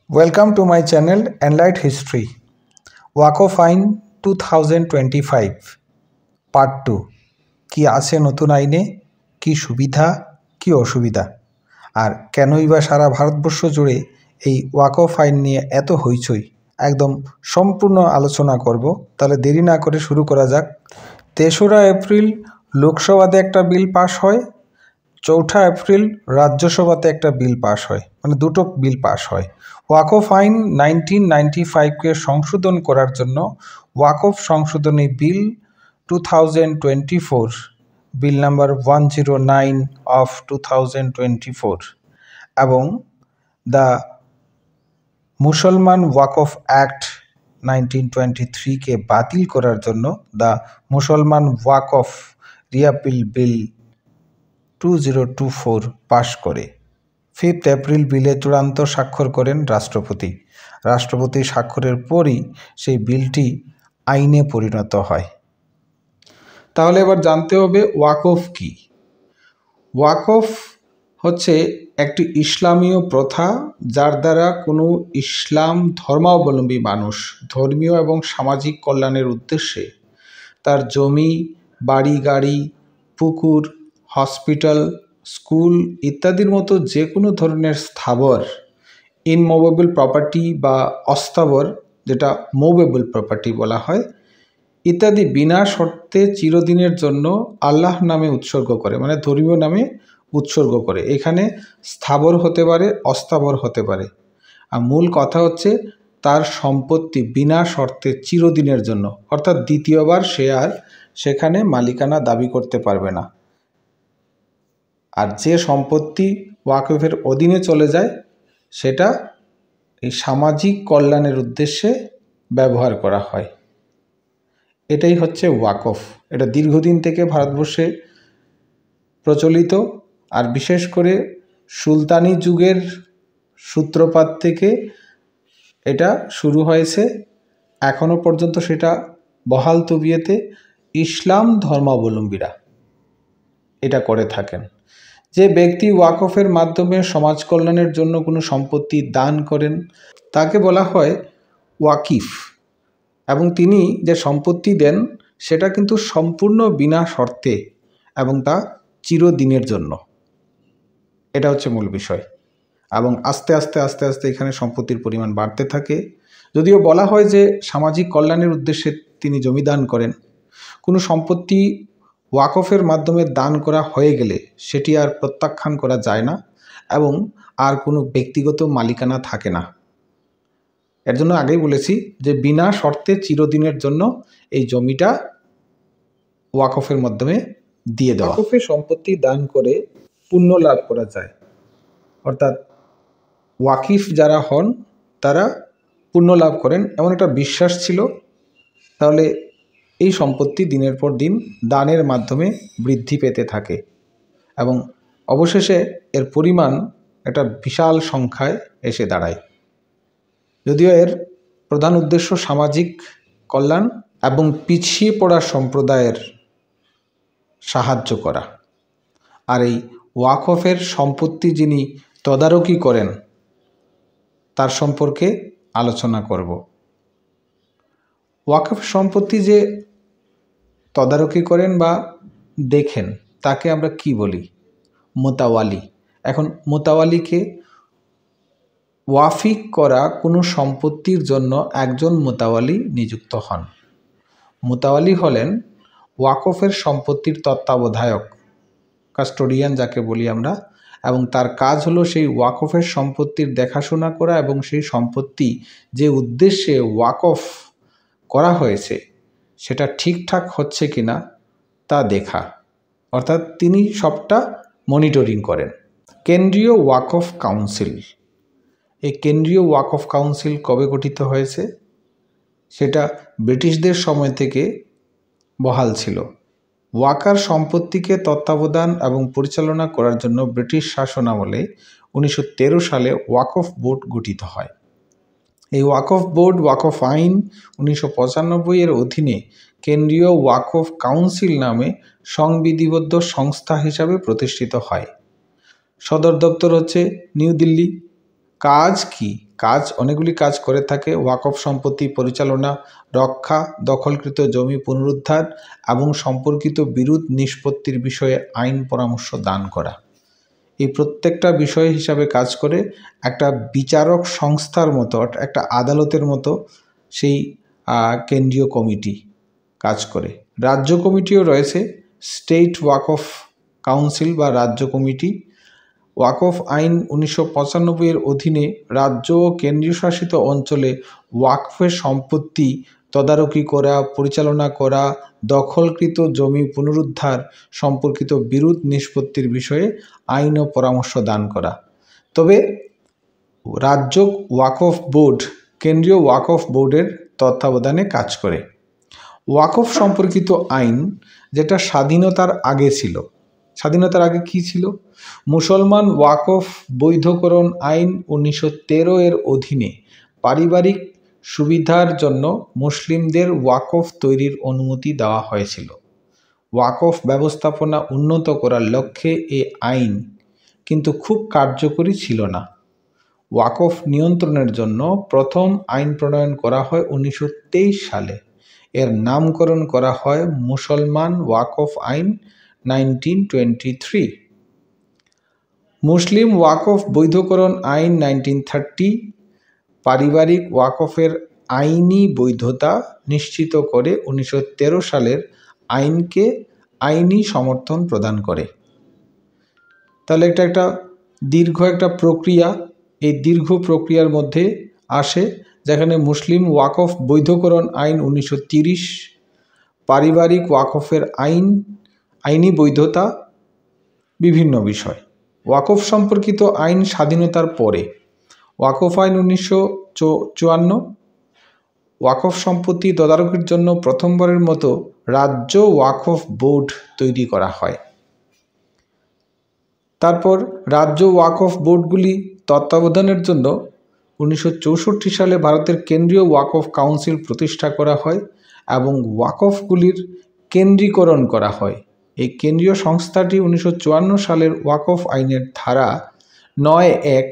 Welcome to my channel Enlight History. ওয়াকফ আইন 2025 part 2। কি আছে নতুন আইনে, কি সুবিধা কি অসুবিধা, আর কেনই বা সারা ভারতবর্ষ জুড়ে এই ওয়াকফ আইন নিয়ে এত হইচই, একদম সম্পূর্ণ আলোচনা করব। তাহলে দেরি না করে শুরু করা যাক। 3রা এপ্রিল লোকসভাতে একটা বিল পাস হয়, 4ঠা এপ্রিল রাজ্যসভাতে একটা বিল পাস হয়, মানে দুটো বিল পাস হয়। ওয়াকফ আইন 1995কে সংশোধন করার জন্য ওয়াকফ সংশোধনী বিল 2024, বিল নাম্বার 109 অফ 2024 এবং দ্য মুসলমান ওয়াকফ অ্যাক্ট 1923কে বাতিল করার জন্য দ্য মুসলমান ওয়াকফ রিয়াপিল বিল 2024 পাশ করে। 5 এপ্রিল বিলে চূড়ান্ত স্বাক্ষর করেন রাষ্ট্রপতি। রাষ্ট্রপতি স্বাক্ষরের পরই সেই বিলটি আইনে পরিণত হয়। তাহলে এবার জানতে হবে ওয়াকফ কি। ওয়াকফ হচ্ছে একটি ইসলামীয় প্রথা, যার দ্বারা কোনো ইসলাম ধর্মাবলম্বী মানুষ ধর্মীয় এবং সামাজিক কল্যাণের উদ্দেশ্যে তার জমি, বাড়ি গাড়ি, পুকুর, হসপিটাল, স্কুল ইত্যাদির মতো যে কোনো ধরনের স্থাবর, ইনমুভেবল প্রপার্টি বা অস্থাবর, যেটা মুভেবল প্রপার্টি বলা হয়, ইত্যাদি বিনা শর্তে চিরদিনের জন্য আল্লাহ নামে উৎসর্গ করে, মানে ধর্মীয় নামে উৎসর্গ করে। এখানে স্থাবর হতে পারে, অস্থাবর হতে পারে, আর মূল কথা হচ্ছে তার সম্পত্তি বিনা শর্তে চিরদিনের জন্য, অর্থাৎ দ্বিতীয়বার সে আর সেখানে মালিকানা দাবি করতে পারবে না। আর যে সম্পত্তি ওয়াকফের অধীনে চলে যায় সেটা এই সামাজিক কল্যাণের উদ্দেশ্যে ব্যবহার করা হয়। এটাই হচ্ছে ওয়াকফ। এটা দীর্ঘদিন থেকে ভারতবর্ষে প্রচলিত, আর বিশেষ করে সুলতানি যুগের সূত্রপাত থেকে এটা শুরু হয়েছে। এখনও পর্যন্ত সেটা বহাল তবিয়তে ইসলাম ধর্মাবলম্বীরা এটা করে থাকেন। যে ব্যক্তি ওয়াকফের মাধ্যমে সমাজ কল্যাণের জন্য কোনো সম্পত্তি দান করেন তাকে বলা হয় ওয়াকিফ, এবং তিনি যে সম্পত্তি দেন সেটা কিন্তু সম্পূর্ণ বিনা শর্তে এবং তা চিরদিনের জন্য। এটা হচ্ছে মূল বিষয়। এবং আস্তে আস্তে আস্তে আস্তে এখানে সম্পত্তির পরিমাণ বাড়তে থাকে। যদিও বলা হয় যে সামাজিক কল্যাণের উদ্দেশ্যে তিনি জমি দান করেন, কোনো সম্পত্তি ওয়াকফের মাধ্যমে দান করা হয়ে গেলে সেটি আর প্রত্যাখ্যান করা যায় না এবং আর কোনো ব্যক্তিগত মালিকানা থাকে না। এর জন্য আগেই বলেছি যে বিনা শর্তে চিরদিনের জন্য এই জমিটা ওয়াকফের মাধ্যমে দিয়ে দেওয়া। ওয়াকফে সম্পত্তি দান করে পুণ্য লাভ করা যায়, অর্থাৎ ওয়াকিফ যারা হন তারা পুণ্য লাভ করেন, এমন একটা বিশ্বাস ছিল। তাহলে এই সম্পত্তি দিনের পর দিন দানের মাধ্যমে বৃদ্ধি পেতে থাকে এবং অবশেষে এর পরিমাণ একটা বিশাল সংখ্যায় এসে দাঁড়ায়। যদিও এর প্রধান উদ্দেশ্য সামাজিক কল্যাণ এবং পিছিয়ে পড়া সম্প্রদায়ের সাহায্য করা। আর এই ওয়াকফের সম্পত্তি যিনি তদারকি করেন তার সম্পর্কে আলোচনা করব। ওয়াকফ সম্পত্তি যে তদারকি করেন বা দেখেন তাকে আমরা কি বলি? মোতাওয়ালি। এখন মোতাওয়ালিকে ওয়াফিক করা কোনো সম্পত্তির জন্য একজন মোতাওয়ালি নিযুক্ত হন। মোতাওয়ালি হলেন ওয়াকফের সম্পত্তির তত্ত্বাবধায়ক, কাস্টোডিয়ান যাকে বলি আমরা, এবং তার কাজ হলো সেই ওয়াকফের সম্পত্তির দেখাশোনা করা এবং সেই সম্পত্তি যে উদ্দেশ্যে ওয়াকফ করা হয়েছে সেটা ঠিকঠাক হচ্ছে কিনা তা দেখা, অর্থাৎ তিনি সবটা মনিটরিং করেন। কেন্দ্রীয় ওয়াকফ কাউন্সিল। এই কেন্দ্রীয় ওয়াকফ কাউন্সিল কবে গঠিত হয়েছে? সেটা ব্রিটিশদের সময় থেকে বহাল ছিল। ওয়াকার সম্পত্তিকে তত্ত্বাবধান এবং পরিচালনা করার জন্য ব্রিটিশ শাসনামলে 1913 সালে ওয়াকফ বোর্ড গঠিত হয়। এই ওয়াকফ বোর্ড ওয়াকফ আইন 1995 এর অধীনে কেন্দ্রীয় ওয়াকফ কাউন্সিল নামে সংবিধিবদ্ধ সংস্থা হিসাবে প্রতিষ্ঠিত হয়। সদর দপ্তর হচ্ছে নিউ দিল্লি কাজ কি? কাজ অনেকগুলি কাজ করে থাকে। ওয়াকফ সম্পত্তি পরিচালনা, রক্ষা, দখলকৃত জমি পুনরুদ্ধার এবং সম্পর্কিত বিরোধ নিষ্পত্তির বিষয়ে আইন পরামর্শ দান করা। এই প্রত্যেকটা বিষয় হিসাবে কাজ করে একটা বিচারক সংস্থার মতো, একটা আদালতের মতো সেই কেন্দ্রীয় কমিটি কাজ করে। রাজ্য কমিটিও রয়েছে, স্টেট ওয়াকফ কাউন্সিল বা রাজ্য কমিটি। ওয়াকফ আইন 1995 এর অধীনে রাজ্য ও কেন্দ্রীয় শাসিত অঞ্চলে ওয়াকফের সম্পত্তি তদারকি করা, পরিচালনা করা, দখলকৃত জমি পুনরুদ্ধার সম্পর্কিত বিরোধ নিষ্পত্তির বিষয়ে আইন ও পরামর্শ দান করা। তবে রাজ্য ওয়াকফ বোর্ড কেন্দ্রীয় ওয়াকফ বোর্ডের তত্ত্বাবধানে কাজ করে। ওয়াকফ সম্পর্কিত আইন যেটা স্বাধীনতার আগে ছিল, স্বাধীনতার আগে কি ছিল? মুসলমান ওয়াকফ বৈধকরণ আইন 1913 এর অধীনে পারিবারিক সুবিধার জন্য মুসলিমদের ওয়াকফ তৈরির অনুমতি দেওয়া হয়েছিল। ওয়াকফ ব্যবস্থাপনা উন্নত করার লক্ষ্যে এ আইন কিন্তু খুব কার্যকরী ছিল না। ওয়াকফ নিয়ন্ত্রণের জন্য প্রথম আইন প্রণয়ন করা হয় 1923 সালে। এর নামকরণ করা হয় মুসলমান ওয়াকফ আইন 1923। মুসলিম ওয়াকফ বৈধকরণ আইন 1930 পারিবারিক ওয়াকফের আইনি বৈধতা নিশ্চিত করে 1913 সালের আইনকে আইনি সমর্থন প্রদান করে। তাহলে এটা একটা দীর্ঘ একটা প্রক্রিয়া। এই দীর্ঘ প্রক্রিয়ার মধ্যে আসে যেখানে মুসলিম ওয়াকফ বৈধকরণ আইন 1930, পারিবারিক ওয়াকফের আইনি বৈধতা, বিভিন্ন বিষয়। ওয়াকফ সম্পর্কিত আইন স্বাধীনতার পরে ওয়াকফ আইন 1954, ওয়াকফ সম্পত্তি তদারকির জন্য প্রথমবারের মতো রাজ্য ওয়াকফ বোর্ড তৈরি করা হয়। তারপর রাজ্য ওয়াকফ বোর্ডগুলি তত্ত্বাবধানের জন্য 1964 সালে ভারতের কেন্দ্রীয় ওয়াকফ কাউন্সিল প্রতিষ্ঠা করা হয় এবং ওয়াকফগুলির কেন্দ্রীকরণ করা হয়। এই কেন্দ্রীয় সংস্থাটি 1954 সালের ওয়াকফ আইনের ধারা 9(1)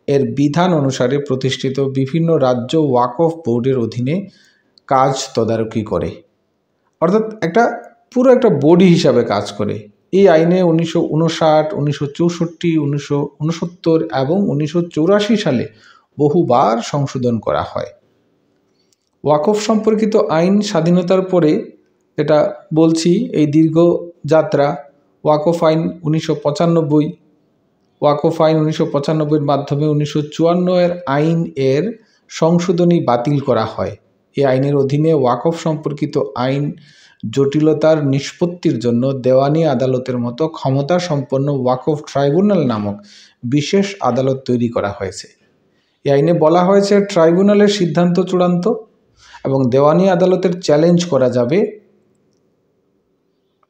এর বিধান অনুসারে প্রতিষ্ঠিত বিভিন্ন রাজ্য ওয়াকফ বোর্ডের অধীনে কাজ তদারকি করে, অর্থাৎ পুরো একটা বডি হিসাবে কাজ করে। এই আইনে 1959, 1964, 1969 এবং 1984 সালে বহুবার সংশোধন করা হয়। ওয়াকফ সম্পর্কিত আইন স্বাধীনতার পরে এটা বলছি, এই দীর্ঘ যাত্রা। ওয়াকফ আইন 1995, ওয়াকফ আইন 1995-এর মাধ্যমে 1954 আইন এর সংশোধনী বাতিল করা হয়। এই আইনের অধীনে ওয়াকফ সম্পর্কিত আইন জটিলতার নিষ্পত্তির জন্য দেওয়ানি আদালতের মতো ক্ষমতা সম্পন্ন ওয়াকফ ট্রাইব্যুনাল নামক বিশেষ আদালত তৈরি করা হয়েছে। এই আইনে বলা হয়েছে ট্রাইব্যুনালের সিদ্ধান্ত চূড়ান্ত এবং দেওয়ানি আদালতের চ্যালেঞ্জ করা যাবে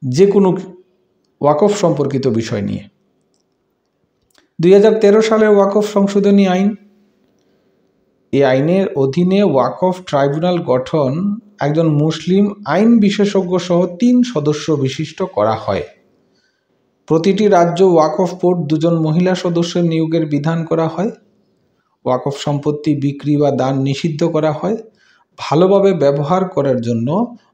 যে কোনো ওয়াকফ সম্পর্কিত বিষয় নিয়ে। 2013 সালের ওয়াকফ সংশোধনী আইন, এই আইনের অধীনে ওয়াকফ ট্রাইব্যুনাল গঠন একজন মুসলিম আইন বিশেষজ্ঞ সহ 3 সদস্য বিশিষ্ট করা হয়। প্রতিটি রাজ্য ওয়াকফ বোর্ড 2 জন মহিলা সদস্যের নিয়োগের বিধান করা হয়। ওয়াকফ সম্পত্তি বিক্রি বা দান নিষিদ্ধ করা হয়। ভালোভাবে ব্যবহার করার জন্য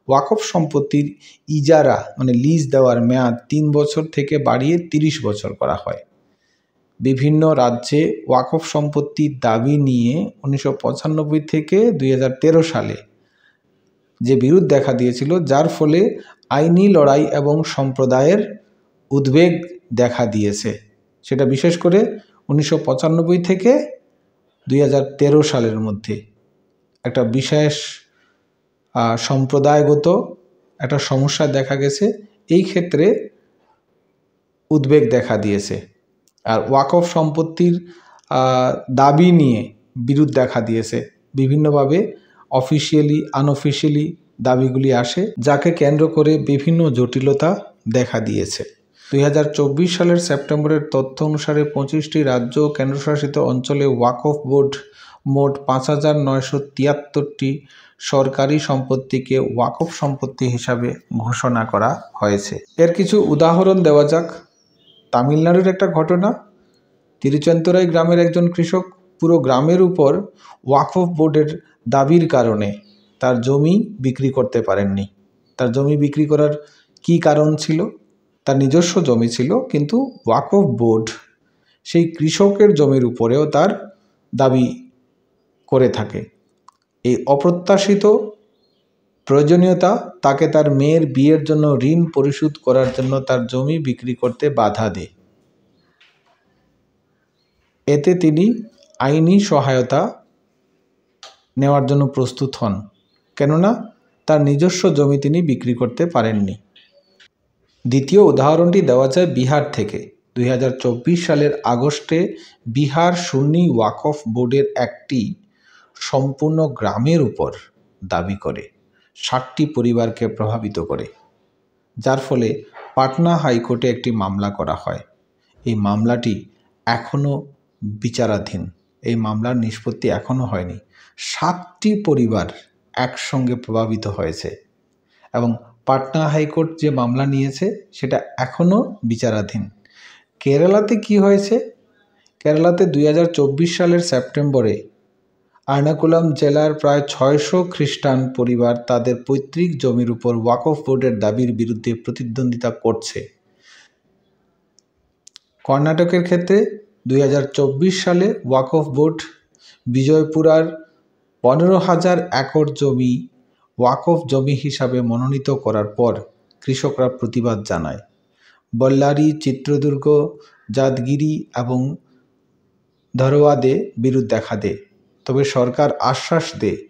ওয়াকফ সম্পত্তির ইজারা লিজ দেওয়ার মেয়াদ 3 বছর থেকে বাড়িয়ে 30 বছর করা হয়। বিভিন্ন রাজ্যে ওয়াকফ সম্পত্তির দাবি নিয়ে 1995 থেকে 2013 সালে যে বিরোধ দেখা দিয়েছিল, যার ফলে আইনি লড়াই এবং সম্প্রদায়ের উদ্বেগ দেখা দিয়েছে, সেটা বিশেষ করে 1995 থেকে 2013 সালের মধ্যে একটা বিশেষ সম্প্রদায়গত একটা সমস্যা দেখা গেছে। এই ক্ষেত্রে উদ্বেগ দেখা দিয়েছে। আর ওয়াকফ সম্পত্তির দাবি নিয়ে বিরোধ দেখা দিয়েছে। বিভিন্নভাবে অফিসিয়ালি আনঅফিসিয়ালি দাবিগুলি আসে, যাকে কেন্দ্র করে বিভিন্ন জটিলতা দেখা দিয়েছে। 2024 সালের সেপ্টেম্বরের তথ্য অনুসারে 25টি রাজ্য ও কেন্দ্রশাসিত অঞ্চলে ওয়াকফ বোর্ড মোট 5973টি সরকারি সম্পত্তিকে ওয়াকফ সম্পত্তি হিসাবে ঘোষণা করা হয়েছে। এর কিছু উদাহরণ দেওয়া যাক। তামিলনাড়ুর একটা ঘটনা। তিরুচেন্দুরাই গ্রামের একজন কৃষক পুরো গ্রামের উপর ওয়াকফ বোর্ডের দাবির কারণে তার জমি বিক্রি করতে পারেননি। তার জমি বিক্রি করার কি কারণ ছিল? তার নিজস্ব জমি ছিল, কিন্তু ওয়াকফ বোর্ড সেই কৃষকের জমির উপরেও তার দাবি করে থাকে। এই অপ্রত্যাশিত প্রয়োজনীয়তা তাকে তার মেয়ের বিয়ের জন্য ঋণ পরিশোধ করার জন্য তার জমি বিক্রি করতে বাধা দেয়। এতে তিনি আইনি সহায়তা নেওয়ার জন্য প্রস্তুত হন, কেননা তার নিজস্ব জমি তিনি বিক্রি করতে পারেননি। দ্বিতীয় উদাহরণটি দেওয়া যায় বিহার থেকে। 2024 সালের আগস্টে বিহার সুন্নি ওয়াকফ বোর্ডের একটি সম্পূর্ণ গ্রামের উপর দাবি করে 60টি পরিবারকে প্রভাবিত করে, যার ফলে পাটনা হাইকোর্টে একটি মামলা করা হয়। এই মামলাটি এখনও বিচারাধীন, এই মামলার নিষ্পত্তি এখনও হয়নি। 7টি পরিবার একসঙ্গে প্রভাবিত হয়েছে এবং পাটনা হাইকোর্ট যে মামলা নিয়েছে সেটা এখনও বিচারাধীন। কেরালাতে কি হয়েছে? কেরালাতে 2024 সালের সেপ্টেম্বরে আর্নাকুলাম জেলার প্রায় 600 খ্রিস্টান পরিবার তাদের পৈতৃক জমির উপর ওয়াকফ বোর্ডের দাবির বিরুদ্ধে প্রতিদ্বন্দ্বিতা করছে। কর্ণাটকের ক্ষেত্রে 2024 সালে ওয়াকফ বোর্ড বিজয়পুরার 15,000 একর জমি ওয়াকফ জমি হিসাবে মনোনীত করার পর কৃষকরা প্রতিবাদ জানায়। বল্লারি, চিত্রদুর্গ, যাদগিরি এবং ধরওয়াদে বিরোধ দেখা দেয়। তবে সরকার আশ্বাস দেয়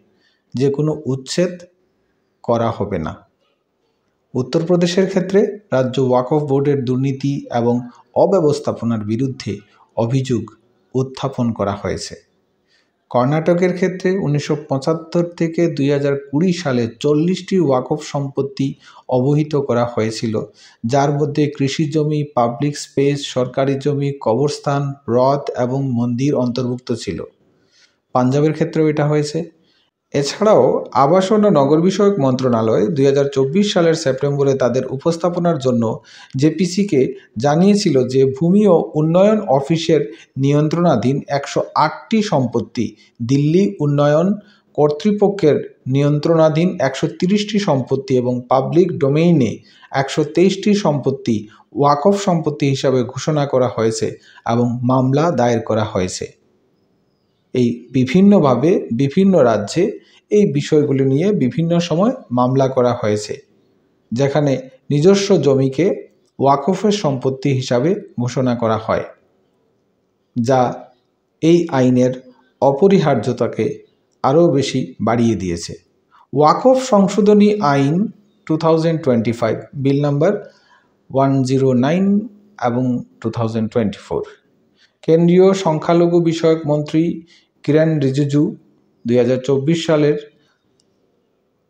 যে কোনো উচ্ছেদ করা হবে না। উত্তরপ্রদেশের ক্ষেত্রে রাজ্য ওয়াকফ বোর্ডের দুর্নীতি এবং অব্যবস্থাপনার বিরুদ্ধে অভিযোগ উত্থাপন করা হয়েছে। কর্ণাটকের ক্ষেত্রে 1975 থেকে 2020 সালে 40টি ওয়াকফ সম্পত্তি অবহিত করা হয়েছিল, যার মধ্যে কৃষি জমি, পাবলিক স্পেস, সরকারি জমি, কবরস্থান, হ্রদ এবং মন্দির অন্তর্ভুক্ত ছিল। পাঞ্জাবের ক্ষেত্রেও এটা হয়েছে। এছাড়াও আবাসন ও নগর বিষয়ক মন্ত্রণালয় 2024 সালের সেপ্টেম্বরে তাদের উপস্থাপনার জন্য জেপিসিকে জানিয়েছিল যে ভূমি ও উন্নয়ন অফিসের নিয়ন্ত্রণাধীন 108টি সম্পত্তি, দিল্লি উন্নয়ন কর্তৃপক্ষের নিয়ন্ত্রণাধীন 130টি সম্পত্তি এবং পাবলিক ডোমেইনে 123টি সম্পত্তি ওয়াকফ সম্পত্তি হিসাবে ঘোষণা করা হয়েছে এবং মামলা দায়ের করা হয়েছে। এই বিভিন্নভাবে বিভিন্ন রাজ্যে এই বিষয়গুলি নিয়ে বিভিন্ন সময় মামলা করা হয়েছে, যেখানে নিজস্ব জমিকে ওয়াকফের সম্পত্তি হিসাবে ঘোষণা করা হয়, যা এই আইনের অপরিহার্যতাকে আরও বেশি বাড়িয়ে দিয়েছে। ওয়াকফ সংশোধনী আইন 2025 বিল নাম্বার 109 এবং 2024। কেন্দ্রীয় সংখ্যালঘু বিষয়ক মন্ত্রী কিরেন রিজিজু 2024 সালের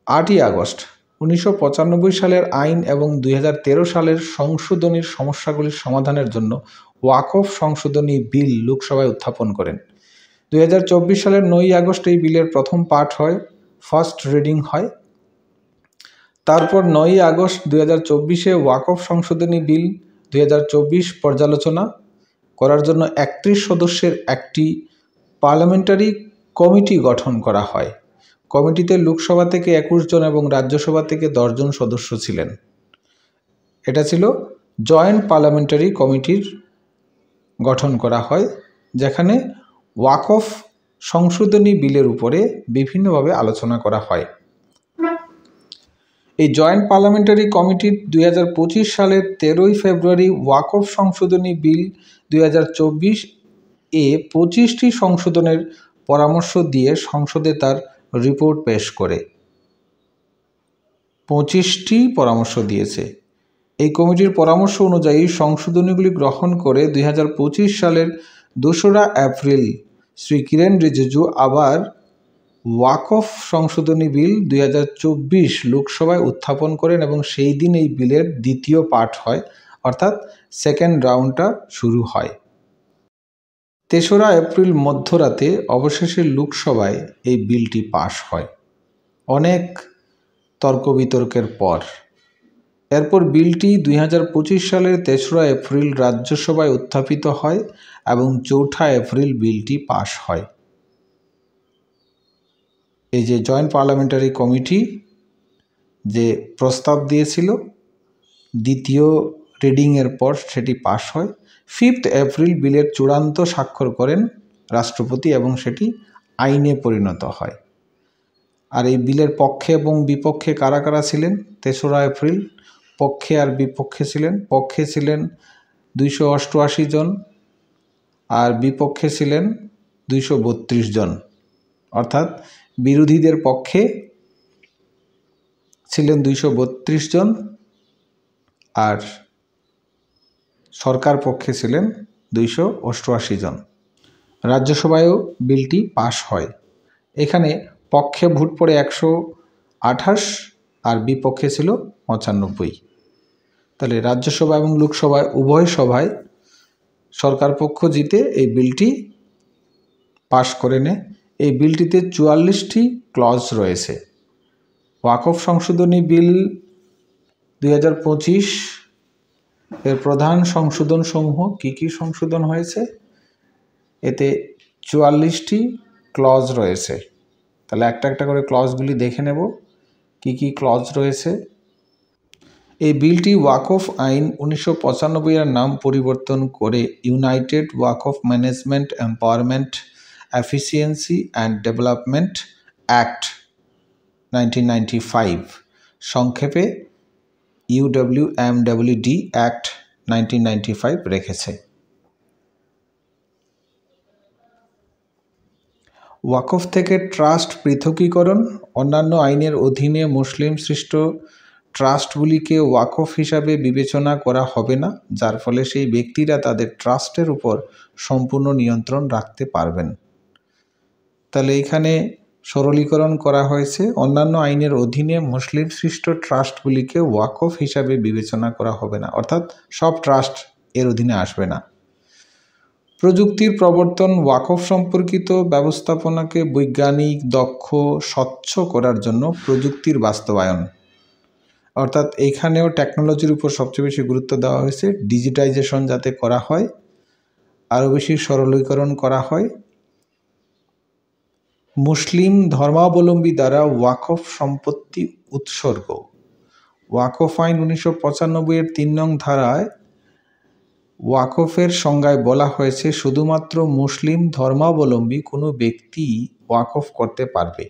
8ই আগস্ট 1995 সালের আইন এবং 2013 সালের সংশোধনীর সমস্যাগুলির সমাধানের জন্য ওয়াকফ সংশোধনী বিল লোকসভায় উত্থাপন করেন। 2024 সালের 9ই আগস্ট এই বিলের প্রথম পাঠ হয়, ফার্স্ট রিডিং হয়। তারপর 9ই আগস্ট 2024-এ ওয়াকফ সংশোধনী বিল 2024 পর্যালোচনা করার জন্য 31 সদস্যের একটি পার্লামেন্টারি কমিটি গঠন করা হয়। কমিটিতে লোকসভা থেকে 21 জন এবং রাজ্যসভা থেকে 10 জন সদস্য ছিলেন। এটা ছিল জয়েন্ট পার্লামেন্টারি কমিটির গঠন করা হয়, যেখানে ওয়াকফ সংশোধনী বিলের উপরে বিভিন্নভাবে আলোচনা করা হয়। এই জয়েন্ট পার্লামেন্টারি কমিটির 2025 সালের 13ই ফেব্রুয়ারি ওয়াকফ সংশোধনী বিল 2024 এ 25টি সংশোধনের পরামর্শ দিয়ে সংসদে তার রিপোর্ট পেশ করে। 25টি পরামর্শ দিয়েছে। এই কমিটির পরামর্শ অনুযায়ী সংশোধনীগুলি গ্রহণ করে 2025 সালের 2রা এপ্রিল শ্রী কিরেন রিজিজু আবার ওয়াকফ সংশোধনী বিল 2024 লোকসভায় উত্থাপন করেন এবং সেই দিন এই বিলের দ্বিতীয় পাঠ হয়, অর্থাৎ সেকেন্ড রাউন্ডটা শুরু হয়। 3রা এপ্রিল মধ্যরাতে অবশেষে লোকসভায় এই বিলটি পাশ হয়। অনেক তর্ক বিতর্কের পর এরপর বিলটি 2025 সালের 3রা এপ্রিল রাজ্যসভায় উত্থাপিত হয় এবং 4ঠা এপ্রিল বিলটি পাশ হয়। এই যে জয়েন্ট পার্লামেন্টারি কমিটি যে প্রস্তাব দিয়েছিল, দ্বিতীয় রিডিংয়ের পর সেটি পাশ হয়। 5 এপ্রিল বিলের চূড়ান্ত স্বাক্ষর করেন রাষ্ট্রপতি এবং সেটি আইনে পরিণত হয়। আর এই বিলের পক্ষে এবং বিপক্ষে কারা কারা ছিলেন? 3রা এপ্রিল পক্ষে আর বিপক্ষে ছিলেন। পক্ষে ছিলেন 288 জন আর বিপক্ষে ছিলেন 232 জন, অর্থাৎ বিরোধীদের পক্ষে ছিলেন 232 জন আর সরকার পক্ষে ছিলেন 288 জন। রাজ্যসভায়ও বিলটি পাশ হয়। এখানে পক্ষে ভোট পড়ে 128 আর বিপক্ষে ছিল 95। তাহলে রাজ্যসভা এবং লোকসভায় উভয় সভায় সরকার পক্ষ জিতে এই বিলটি পাশ করে নেয়। এই বিলটিতে 44টি ক্লজ রয়েছে। ওয়াকফ সংশোধনী বিল 2025 এর প্রধান সংশোধনসমূহ কি কি সংশোধন হয়েছে? এতে 44টি ক্লজ রয়েছে। তাহলে একটা একটা করে ক্লজগুলি দেখে নেব কি কি ক্লজ রয়েছে। এই বিলটি ওয়াকফ আইন 1995 এর নাম পরিবর্তন করে United Waqf management empowerment efficiency and development act 1995, সংক্ষেপে UWMWD অ্যাক্ট 1995 রেখেছে। ওয়াকফ থেকে ট্রাস্ট পৃথকীকরণ। অন্যান্য আইনের অধীনে মুসলিম সৃষ্ট ট্রাস্টগুলিকে ওয়াকফ হিসাবে বিবেচনা করা হবে না, যার ফলে সেই ব্যক্তিরা তাদের ট্রাস্টের উপর সম্পূর্ণ নিয়ন্ত্রণ রাখতে পারবেন। তাহলে এখানে সরলীকরণ করা হয়েছে। অন্যান্য আইনের অধীনে মুসলিম সৃষ্ট ট্রাস্টগুলিকে ওয়াকফ হিসাবে বিবেচনা করা হবে না, অর্থাৎ সব ট্রাস্ট এর অধীনে আসবে না। প্রযুক্তির প্রবর্তন। ওয়াকফ সম্পর্কিত ব্যবস্থাপনাকে বৈজ্ঞানিক, দক্ষ, স্বচ্ছ করার জন্য প্রযুক্তির বাস্তবায়ন, অর্থাৎ এইখানেও টেকনোলজির উপর সবচেয়ে বেশি গুরুত্ব দেওয়া হয়েছে। ডিজিটাইজেশন যাতে করা হয়, আরও বেশি সরলীকরণ করা হয়। মুসলিম ধর্মাবলম্বী দ্বারা ওয়াকফ সম্পত্তি উৎসর্গ। ওয়াকফ আইন 1995 এর 3 নং ধারায় ওয়াকফের সংজ্ঞায় বলা হয়েছে শুধুমাত্র মুসলিম ধর্মাবলম্বী কোনো ব্যক্তি ওয়াকফ করতে পারবে।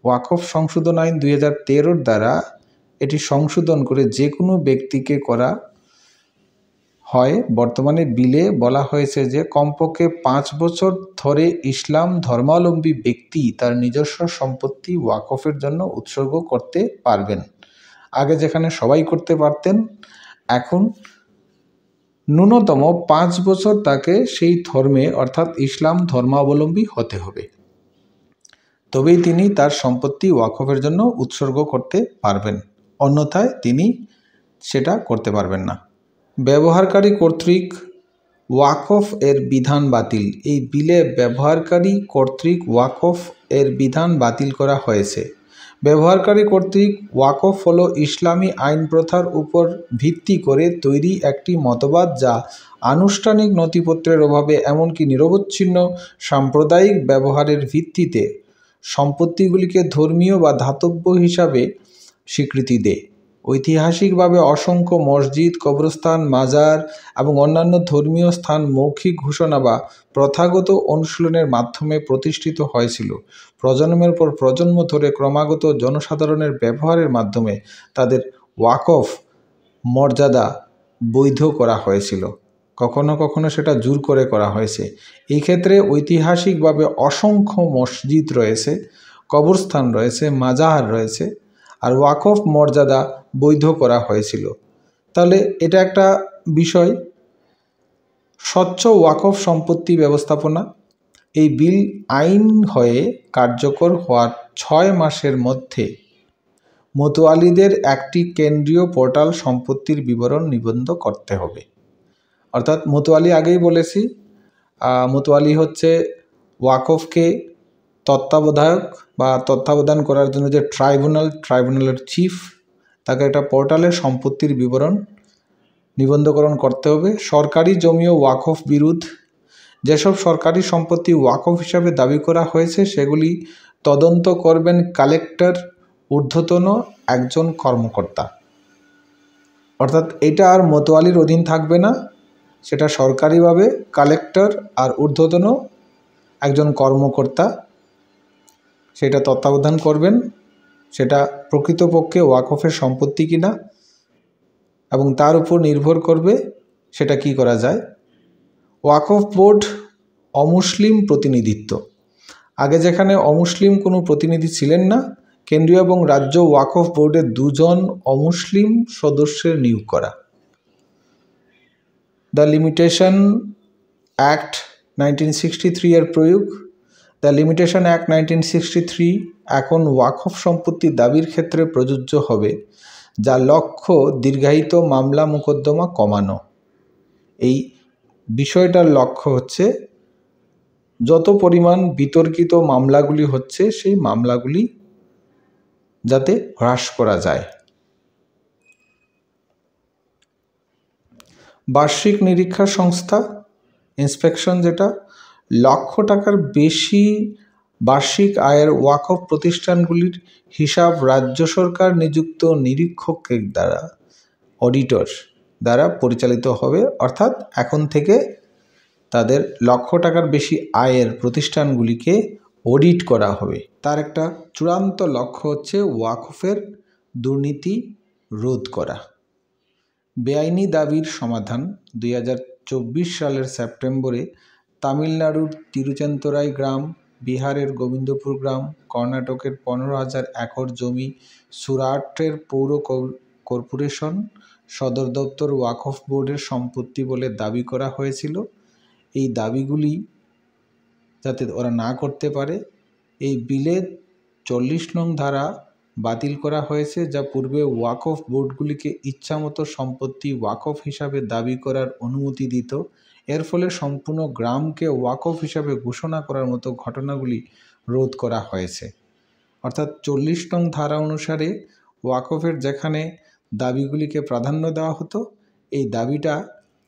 ওয়াকফ সংশোধন আইন 2013 দ্বারা এটি সংশোধন করে যে কোনো ব্যক্তিকে করা হয়। বর্তমানে বিলে বলা হয়েছে যে কমপক্ষে 5 বছর ধরে ইসলাম ধর্মাবলম্বী ব্যক্তি তার নিজস্ব সম্পত্তি ওয়াকফের জন্য উৎসর্গ করতে পারবেন। আগে যেখানে সবাই করতে পারতেন, এখন ন্যূনতম 5 বছর তাকে সেই ধর্মে অর্থাৎ ইসলাম ধর্মাবলম্বী হতে হবে, তবেই তিনি তার সম্পত্তি ওয়াকফের জন্য উৎসর্গ করতে পারবেন, অন্যথায় তিনি সেটা করতে পারবেন না। ব্যবহারকারী কর্তৃক ওয়াকফ এর বিধান বাতিল। এই বিলে ব্যবহারকারী কর্তৃক ওয়াকফ এর বিধান বাতিল করা হয়েছে। ব্যবহারকারী কর্তৃক ওয়াকফ হলো ইসলামী আইন প্রথার উপর ভিত্তি করে তৈরি একটি মতবাদ, যা আনুষ্ঠানিক নথিপত্রের অভাবে এমনকি নিরবচ্ছিন্ন সাম্প্রদায়িক ব্যবহারের ভিত্তিতে সম্পত্তিগুলিকে ধর্মীয় বা ধাতব্য হিসাবে স্বীকৃতি দেয়। ঐতিহাসিকভাবে অসংখ্য মসজিদ, কবরস্থান, মাজার এবং অন্যান্য ধর্মীয় স্থান মৌখিক ঘোষণা বা প্রথাগত অনুশীলনের মাধ্যমে প্রতিষ্ঠিত হয়েছিল। প্রজন্মের পর প্রজন্ম ধরে ক্রমাগত জনসাধারণের ব্যবহারের মাধ্যমে তাদের ওয়াকফ মর্যাদা বৈধ করা হয়েছিল। কখনো কখনো সেটা জোর করে করা হয়েছে। এই ক্ষেত্রে ঐতিহাসিকভাবে অসংখ্য মসজিদ রয়েছে, কবরস্থান রয়েছে, মাজার রয়েছে, আর ওয়াকফ মর্যাদা বৈধ করা হয়েছিল। তাহলে এটা একটা বিষয়। স্বচ্ছ ওয়াকফ সম্পত্তি ব্যবস্থাপনা। এই বিল আইন হয়ে কার্যকর হওয়ার 6 মাসের মধ্যে মতোয়ালিদের একটি কেন্দ্রীয় পোর্টাল সম্পত্তির বিবরণ নিবন্ধ করতে হবে। অর্থাৎ মতোয়ালি আগেই বলেছি, মতোয়ালি হচ্ছে ওয়াকফকে তত্ত্বাবধায়ক বা তত্ত্বাবধান করার জন্য যে ট্রাইব্যুনালের চিফ, তাকে একটা পোর্টালে সম্পত্তির বিবরণ নিবন্ধকরণ করতে হবে। সরকারি জমি ও ওয়াকফ বিরোধ, যেসব সরকারি সম্পত্তি ওয়াকফ হিসাবে দাবি করা হয়েছে সেগুলি তদন্ত করবেন কালেক্টর, ঊর্ধ্বতন একজন কর্মকর্তা। অর্থাৎ এটা আর মতোয়ালির অধীন থাকবে না, সেটা সরকারিভাবে কালেক্টর আর ঊর্ধ্বতন একজন কর্মকর্তা সেটা তত্ত্বাবধান করবেন, সেটা প্রকৃতপক্ষে ওয়াকফের সম্পত্তি কিনা এবং তার উপর নির্ভর করবে সেটা কি করা যায়। ওয়াকফ বোর্ড অমুসলিম প্রতিনিধিত্ব, আগে যেখানে অমুসলিম কোনো প্রতিনিধি ছিলেন না, কেন্দ্রীয় এবং রাজ্য ওয়াকফ বোর্ডের 2 জন অমুসলিম সদস্যের নিয়োগ করা। দ্য লিমিটেশন অ্যাক্ট 1963 এর প্রয়োগ। দ্য লিমিটেশন অ্যাক্ট 1963 এখন ওয়াকফ সম্পত্তি দাবির ক্ষেত্রে প্রযোজ্য হবে, যার লক্ষ্য দীর্ঘায়িত মামলা মোকদ্দমা কমানো। এই বিষয়টার লক্ষ্য হচ্ছে যত পরিমাণ বিতর্কিত মামলাগুলি হচ্ছে সেই মামলাগুলি যাতে হ্রাস করা যায়। বার্ষিক নিরীক্ষা সংস্থা, ইন্সপেকশন, যেটা 1 লক্ষ টাকার বেশি বার্ষিক আয়ের ওয়াকফ প্রতিষ্ঠানগুলির হিসাব রাজ্য সরকার নিযুক্ত নিরীক্ষকের দ্বারা, অডিটর দ্বারা পরিচালিত হবে। অর্থাৎ এখন থেকে তাদের 1 লক্ষ টাকার বেশি আয়ের প্রতিষ্ঠানগুলিকে অডিট করা হবে। তার একটা চূড়ান্ত লক্ষ্য হচ্ছে ওয়াকফের দুর্নীতি রোধ করা। বেআইনি দাবির সমাধান। 2024 সালের সেপ্টেম্বরে তামিলনাড়ুর তিরুচেন্তরাই গ্রাম, বিহারের গোবিন্দপুর গ্রাম, কর্ণাটকের 15,000 একর জমি, সুরাটের পৌর কর্পোরেশন সদর দপ্তর ওয়াকফ বোর্ডের সম্পত্তি বলে দাবি করা হয়েছিল। এই দাবিগুলি যাতে ওরা না করতে পারে, এই বিলে 40 নং ধারা বাতিল করা হয়েছে, যা পূর্বে ওয়াকফ বোর্ডগুলিকে ইচ্ছামতো সম্পত্তি ওয়াকফ হিসাবে দাবি করার অনুমতি দিত। এর ফলে সম্পূর্ণ গ্রামকে ওয়াকফ হিসাবে ঘোষণা করার মতো ঘটনাগুলি রোধ করা হয়েছে। অর্থাৎ 40 নং ধারা অনুসারে ওয়াকফের যেখানে দাবিগুলিকে প্রাধান্য দেওয়া হতো, এই দাবিটা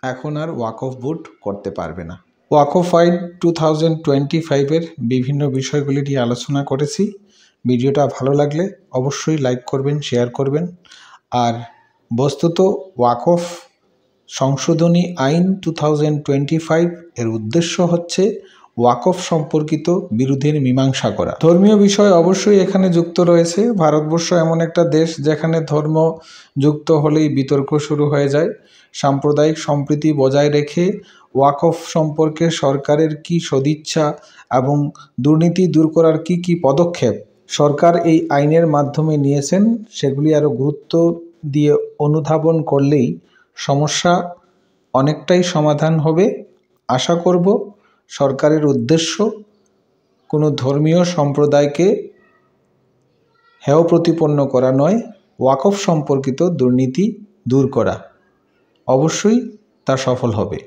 এখন আর ওয়াকফ বোর্ড করতে পারবে না। ওয়াকফ আইন 2025-এর বিভিন্ন বিষয়গুলি নিয়ে আলোচনা করেছি। ভিডিওটা ভালো লাগলে অবশ্যই লাইক করবেন, শেয়ার করবেন। আর বস্তুত ওয়াকফ সংশোধনী আইন 2025 এর উদ্দেশ্য হচ্ছে ওয়াকফ সম্পর্কিত বিরোধের মীমাংসা করা। ধর্মীয় বিষয় অবশ্যই এখানে যুক্ত রয়েছে। ভারতবর্ষ এমন একটা দেশ যেখানে ধর্ম যুক্ত হলেই বিতর্ক শুরু হয়ে যায়। সাম্প্রদায়িক সম্প্রীতি বজায় রেখে ওয়াকফ সম্পর্কে সরকারের কি সদিচ্ছা এবং দুর্নীতি দূর করার কি পদক্ষেপ সরকার এই আইনের মাধ্যমে নিয়েছেন, সেগুলি আরও গুরুত্ব দিয়ে অনুধাবন করলেই সমস্যা অনেকটাই সমাধান হবে। আশা করব সরকারের উদ্দেশ্য কোনো ধর্মীয় সম্প্রদায়কে হেয় প্রতিপন্ন করা নয়, ওয়াকফ সম্পর্কিত দুর্নীতি দূর করা। অবশ্যই তা সফল হবে।